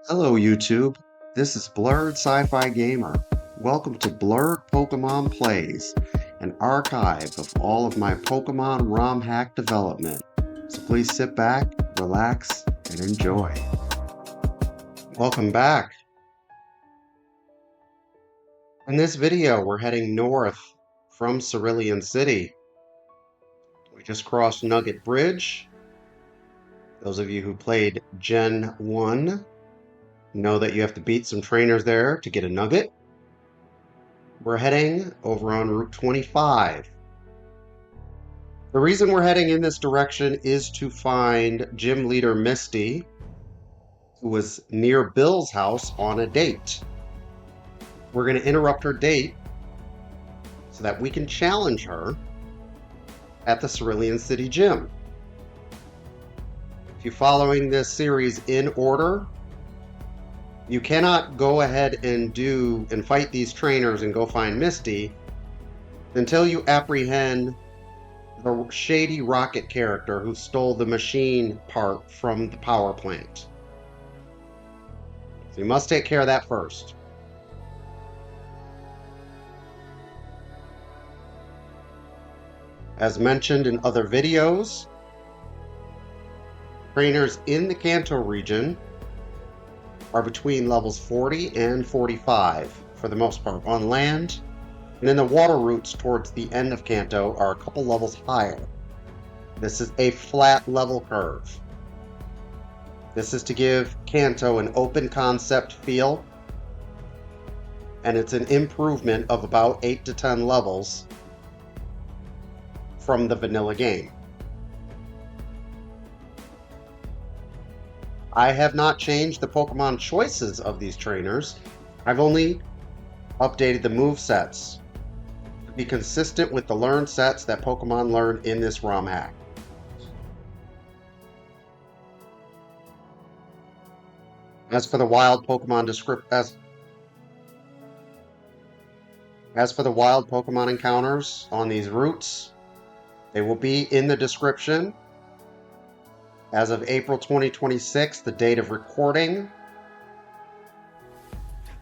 Hello YouTube, this is BlerdSciFiGamer. Welcome to Blerd Pokemon Plays, an archive of all of my Pokemon ROM hack development. So please sit back, relax, and enjoy. Welcome back. In this video, we're heading north from Cerulean City. We just crossed Nugget Bridge. Those of you who played Gen 1 know that you have to beat some trainers there to get a nugget. We're heading over on Route 25. The reason we're heading in this direction is to find Gym Leader Misty, who was near Bill's house on a date. We're going to interrupt her date so that we can challenge her at the Cerulean City Gym. If you're following this series in order, you cannot go ahead and fight these trainers and go find Misty until you apprehend the shady rocket character who stole the machine part from the power plant. So you must take care of that first. As mentioned in other videos, trainers in the Kanto region are between levels 40 and 45 for the most part on land, and then the water routes towards the end of Kanto are a couple levels higher. This is a flat level curve. This is to give Kanto an open concept feel, and it's an improvement of about 8 to 10 levels from the vanilla game. I have not changed the Pokemon choices of these trainers. I've only updated the move sets to be consistent with the learned sets that Pokemon learned in this ROM hack. As for the wild Pokemon encounters on these routes, they will be in the description. As of April 2026, the date of recording,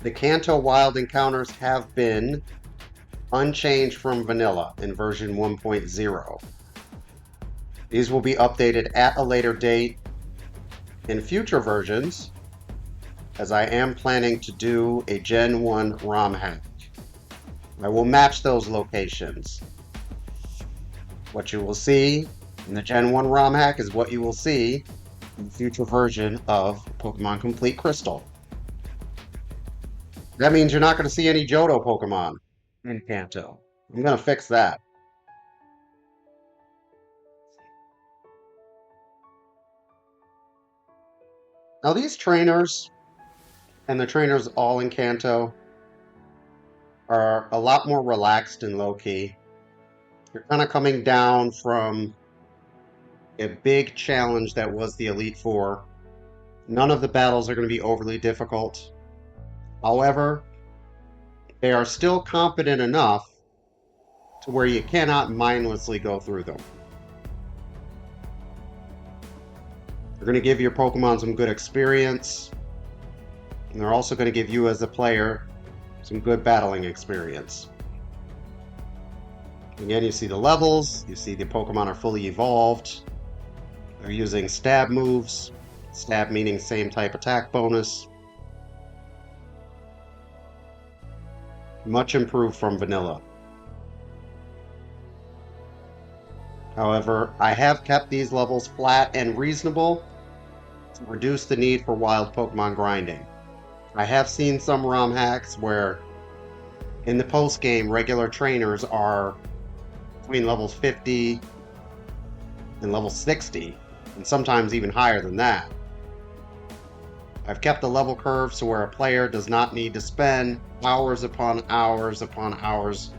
the Kanto Wild Encounters have been unchanged from vanilla in version 1.0. These will be updated at a later date in future versions, as I am planning to do a Gen 1 ROM hack. I will match those locations. What you will see in the Gen 1 ROM hack is what you will see in the future version of Pokémon Complete Crystal. That means you're not going to see any Johto Pokemon in Kanto. I'm going to fix that. Now these trainers, and the trainers all in Kanto, are a lot more relaxed and low-key. You're kind of coming down from a big challenge that was the Elite Four. None of the battles are going to be overly difficult. However, they are still competent enough to where you cannot mindlessly go through them. They're going to give your Pokemon some good experience, and they're also going to give you as a player some good battling experience. Again, you see the levels, you see the Pokemon are fully evolved. They're using stab moves, stab meaning same type attack bonus. Much improved from vanilla. However, I have kept these levels flat and reasonable to reduce the need for wild Pokemon grinding. I have seen some ROM hacks where in the post game regular trainers are between levels 50 and level 60. And sometimes even higher than that. I've kept the level curve so where a player does not need to spend hours upon hours upon hours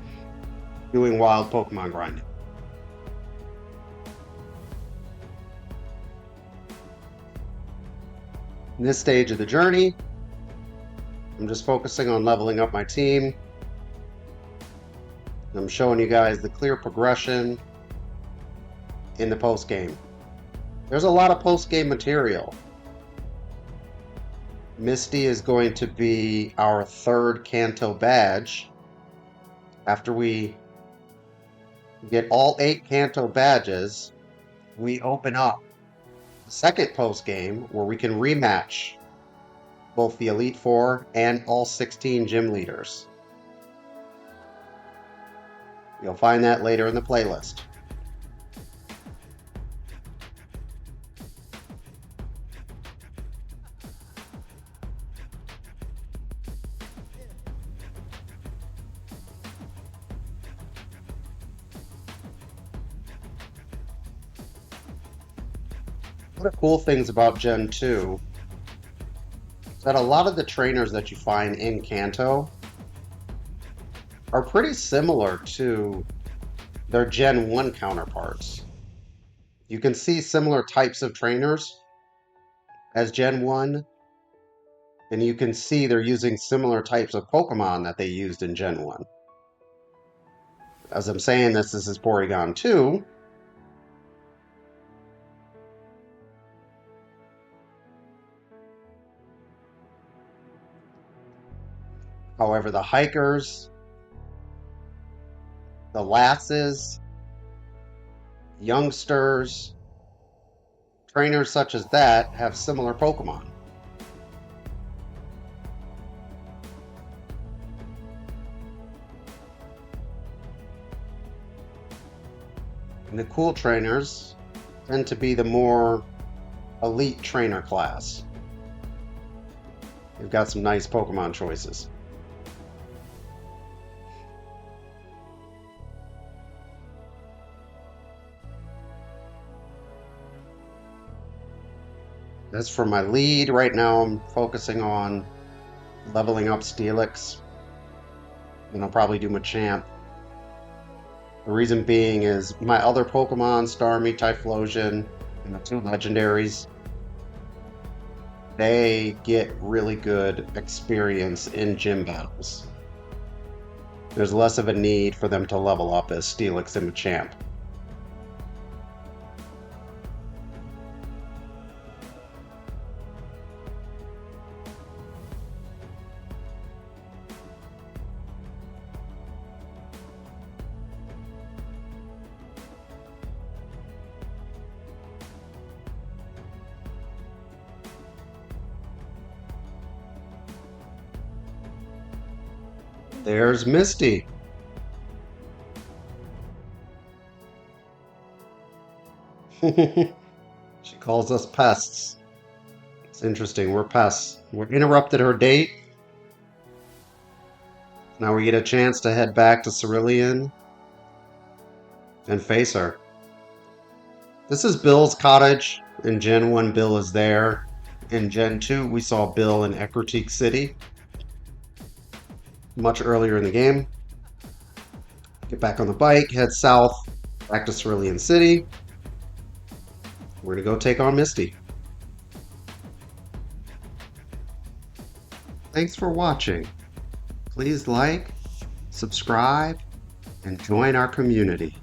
doing wild Pokemon grinding. In this stage of the journey, I'm just focusing on leveling up my team. I'm showing you guys the clear progression in the post game. There's a lot of post-game material. Misty is going to be our third Kanto badge. After we get all 8 Kanto badges, we open up the second post-game where we can rematch both the Elite Four and all 16 gym leaders. You'll find that later in the playlist. One of the cool things about Gen 2 is that a lot of the trainers that you find in Kanto are pretty similar to their Gen 1 counterparts. You can see similar types of trainers as Gen 1, and you can see they're using similar types of Pokemon that they used in Gen 1. As I'm saying this is Porygon 2. However, the hikers, the lasses, youngsters, trainers such as that have similar Pokemon. And the cool trainers tend to be the more elite trainer class. You've got some nice Pokemon choices. As for my lead, right now I'm focusing on leveling up Steelix. And I'll probably do Machamp. The reason being is my other Pokemon, Starmie, Typhlosion, and the 2 legendaries, they get really good experience in gym battles. There's less of a need for them to level up as Steelix and Machamp. There's Misty. She calls us pests. It's interesting, we're pests. We interrupted her date. Now we get a chance to head back to Cerulean and face her. This is Bill's cottage. In Gen 1, Bill is there. In Gen 2, we saw Bill in Ecruteak City much earlier in the game. Get back on the bike, head south, back to Cerulean City. We're going to go take on Misty. Thanks for watching. Please like, subscribe, and join our community.